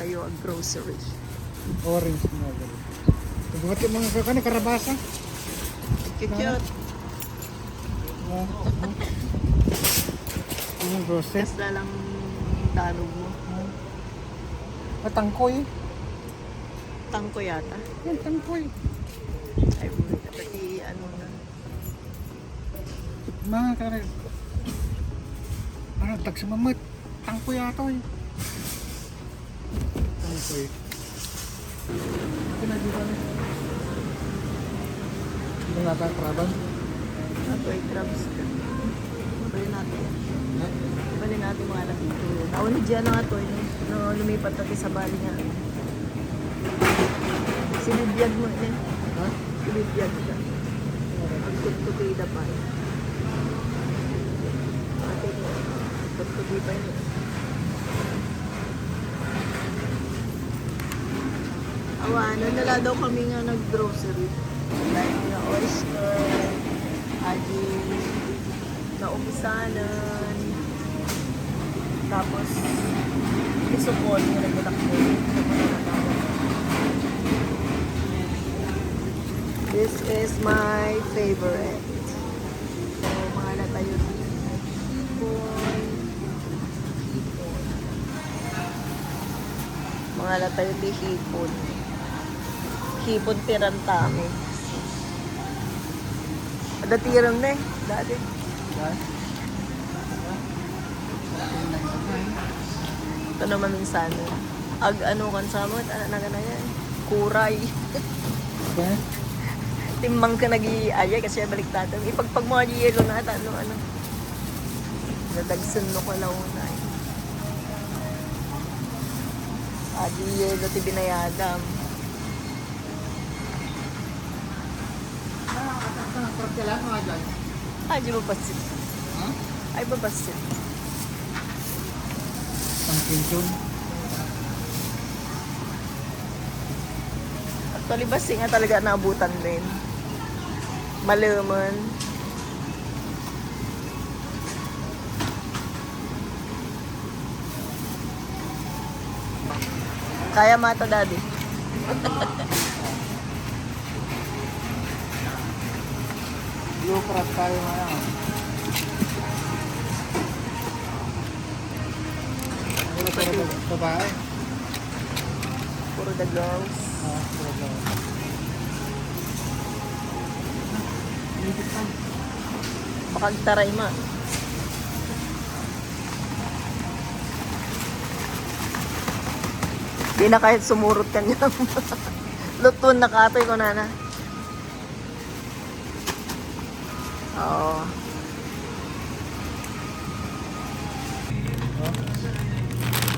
kayo ang grocery. Orange na gano'n. Buhat yung mga kakani, karabasa. Cute. Yung grocery. Kasla lang danog mo. Tangkoy. Tangko yata. Yan, tangkoy. Ay, bulit. Pati ano na. Mga kakani. Ano, tagsumamat. Tangkoy ato eh. Tangkoy. Ito na dito na. Ito nga tayo kraban. Ito ay crabs. Bali natin. Bali natin mga anak dito. Naunod dyan na nga ito. No, lumipat natin sa bali nga. Sinibiyag mo eh. Ha? Sinibiyag ka. Ang tutupida pa eh. Ate mo. Tutupi pa yun. Awanan, nala daw kami nga nag-grocery. Like na oyster, aging, naumisanan, tapos isupon yung nagbutakbo. This is my favorite. So, mga natayo dito. Hipon. Mga natayo di hipon. Hipon tirantami. Ada tiram na eh. Dati. Ito naman minsan. Ano kan sa mo? Ano na gana yan? Kuray. Okay. Timbang ka nag-iaya kasi balik tatang. Ipagpag mga yelo na ata. Ano. Nadagsan mo ko lang una eh. Adi yelo ti binayadam. Adi babasit. Ha? Ay babasit. Ang kinsyon. Actually, basi nga talaga naabutan din. Malaman. Kaya mata, daddy. Blue cross tayo ngayon. Puro babae. Puro the girls. Bakag taray ma. Di na kahit sumurot ka niya. Luton na katoy ko na. Oo.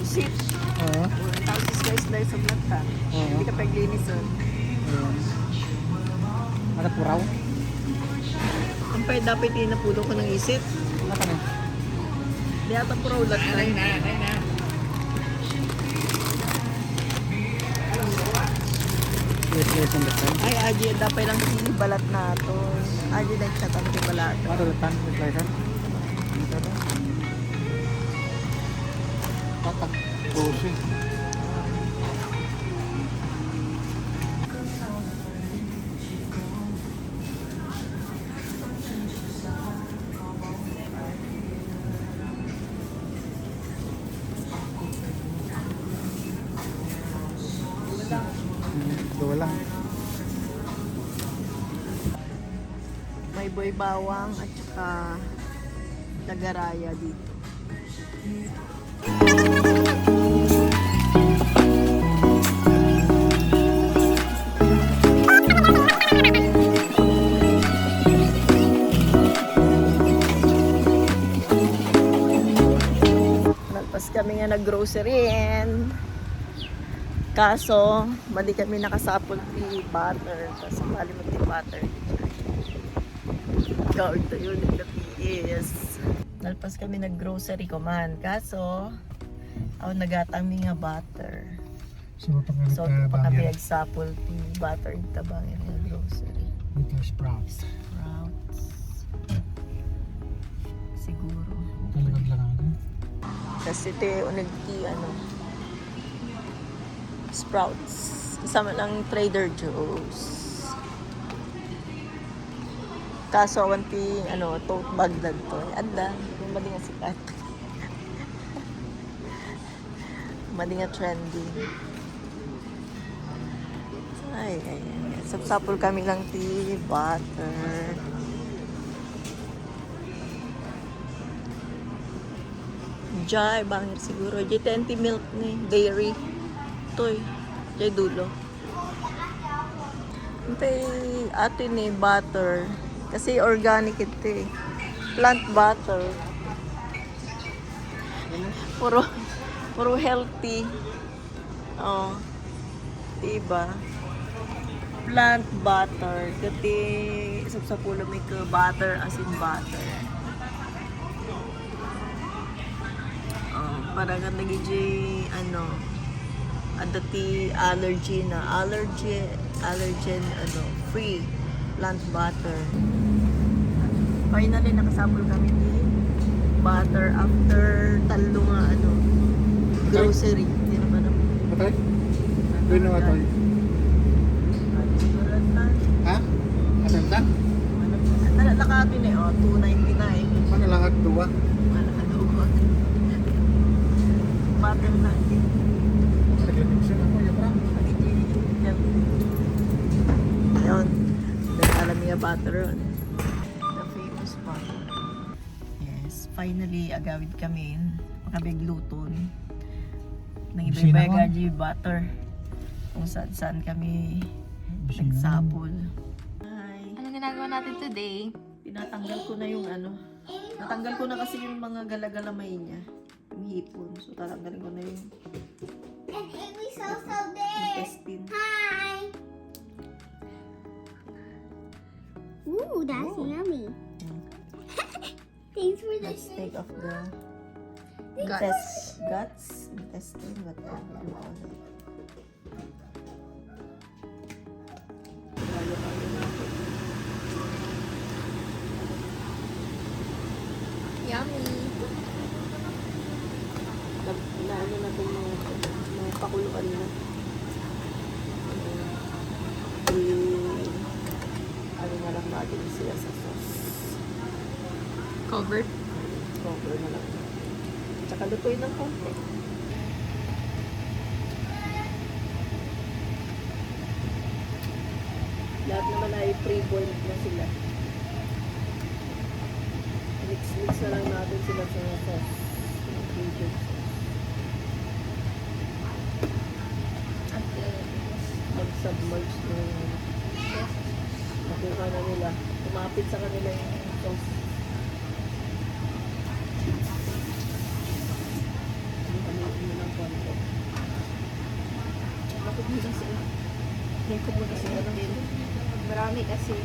Shit. Oo. Tapos slice of lata. Hindi ka paglinis oh. Ada puraw. Ang pwede dapat inapulo ko ng isip. Apa na? Di ata puro ulat na. Yes, understand. Ay, aji, dapat lang balat na ito. Aji, nagtatang di balat. Ano ulitan? Ulitan? Tatak. Pusin. Wala. May boy bawang at saka nagaraya dito. Nagpas kami nga nag-grocery and kaso, mali kami nakasapol ti butter. Tapos mali mo ti butter. Ikaw ito yun, is. Nalpas kami nag-grocery ko man. Kaso, ako nagatang mi nga butter. So, So, pa kami nagsapol ti butter ita bangin nga grocery. Ito sprouts. Sprouts. Siguro. Talagad lang ako. Kasi te, unig ti ano. Sprouts. Kasama ng Trader Joe's. Kaso, wanti, tote bag na to. Anda, yung mali nga sikat. Mali nga trending. Ay. Sapsapol kami lang tea, butter. Jay, bangir siguro. Jay, 20 milk ni, dairy. Toy, jay dulo. Ito atin ni butter. Kasi organic ito eh. Plant butter. Puro healthy. Oh. Diba? Plant butter. Kasi sa pulo may ka butter as in butter. Oh, para ka nagiji adati allergen free plant butter. Finally nakasapol kami ni butter after talo nga grocery. Hindi naman ako. Matay? Doon na matay. Ha? Asan ta? Nakakapin eh, 299. Mana lang at duwa? Butter na. Nag-remission ako, yapra. Ayun. Then alam niya butter ron. The famous butter. Yes, finally agawid kami. Makabig luton. Nang iba-iba gaji butter. Kung saan kami nagsapol. Hi. Anong ginagawa natin today? Tinatanggal ko na yung natanggal ko na kasi yung mga galagalamay niya. Yung hipon. So tatanggalin ko na yung And Amy's also there. intestine. Hi. Ooh, that's yummy. Thanks for Let's this. take off the guts, intestine, whatever you call it. Yummy! Naano na itong mga pakuluan na. Na lang natin sila sa sauce. Covered? Cover na lang. Tsaka lutuin ng konti. Lahat naman ay pre-boiled na sila. Mix na lang natin sila sa sauce. Ingredients. Mag-submerge na yung nakuha na nila. Tumapit sa kanila yung sauce. Hindi kami ng konti. Bakit muna sila? Hindi ko muna sila ng dito. Marami kasi.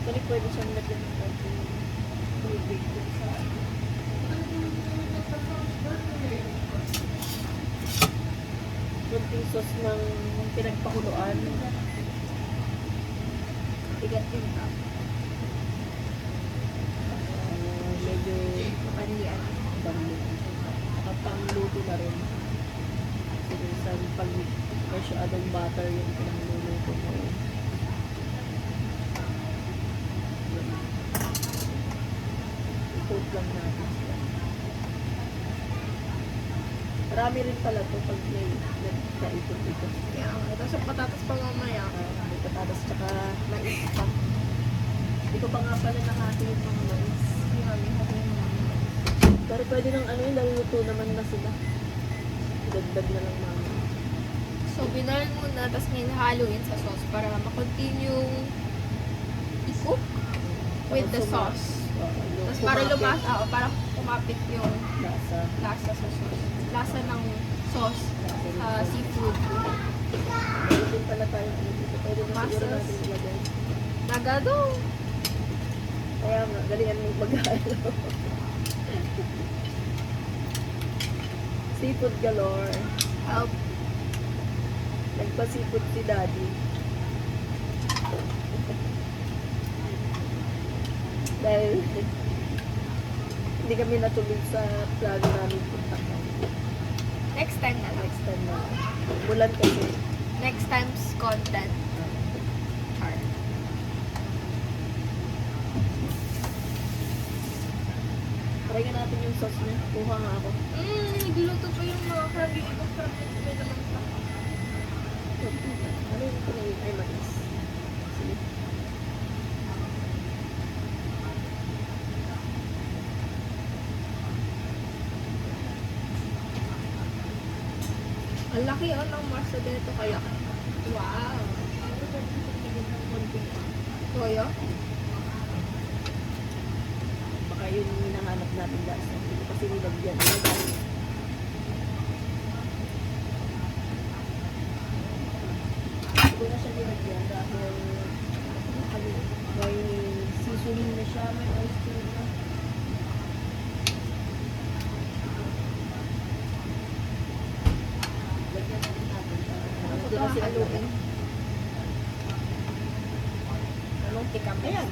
Kali pwede siyang lagyan ng konti. Tubig dun sa konting sauce ng pinagpakuluan. Igat din ka. Medyo Panlian. pangluto na rin. So, minsan pag masyadong butter yung pinangluluto mo. I-coat lang natin siya. Marami rin pala to pag may nagkaikot-ikot. Yeah, tapos ang patatas pa mamaya. May patatas tsaka mais pa. Hindi ko pa nga pala nakati yung mga mais. Pero pwede nang yung naluto naman na sila. Dagdag na lang mama. So, binalan muna, tapos ngayon haluin sa sauce para ma-continue i-cook with the sauce. Tapos para para kumapit yung Lasa. lasa sa sauce. Lasa ng sauce sa seafood. Meron din pala tayo dito. Pwede na siguro Masas. natin ilagay. Nagado! Kaya nga, galingan mo mag-halo. Seafood galore. Help. Nagpa-seafood si Daddy. Dahil hindi kami natuloy sa plano namin punta. Next time na lang. Next time na. Bulan kasi. Next time's content. Char. Try nga natin yung sauce niya. Kuha nga ako. Nagluto pa yung mga crab. Yung ibang crab na may naman pa. Ano yung pinay? Ay, mais. Sige. Ang laki ng marso dito kaya. Wow. Toyo? Baka yun yung hinahanap natin guys. Hindi ko kasi nilagyan. Hindi ko na siya nilagyan dahil ano, may seasoning na siya, may oyster na. Lagyan natin natin siya. Ano Hindi na sila haluin? Anong tikam? Ayan.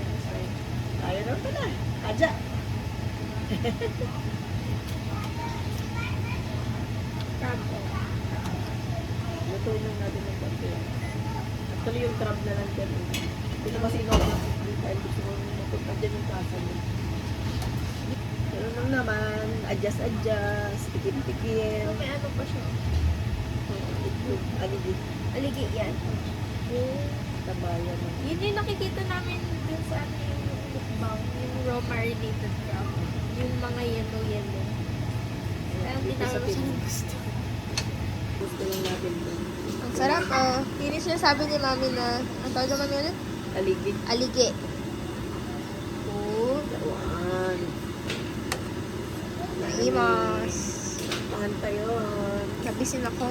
Ayaw na pala. Aja. Crab. Lutuin lang natin ng konti. Actually, yung crab na lang dyan. Hindi na kasi ikaw na dahil gusto mo mapunta dyan yung kasa mo. Pero lang naman, adjust, tikim-tikim. May ano pa siya? Itlog, aligi. Aligi yan. Tabayan. Yun yung nakikita namin dun sa ano yung mukbang, yung raw marinated crab. Yung mga yellow. Kaya hindi Dito sa namin masyadong Pinas. gusto. Gusto lang natin dun. Ang sarap, oh. Yun yung sinasabi ni mami na, ang tawag naman yun? Aligi. Aligi. Oh, Laruan. naimas. Panganta yun. Nabisin ako.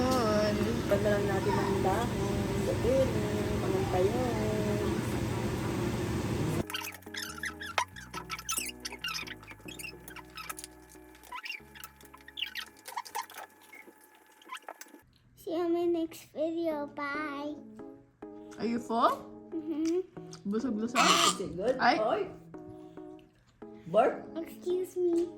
Pagka lang natin ang dahon. Gawin. Panganta yun. See you in my next video. Bye. Are you full? Busog-busog. Okay, good. Ay. Oy. Bark. Excuse me.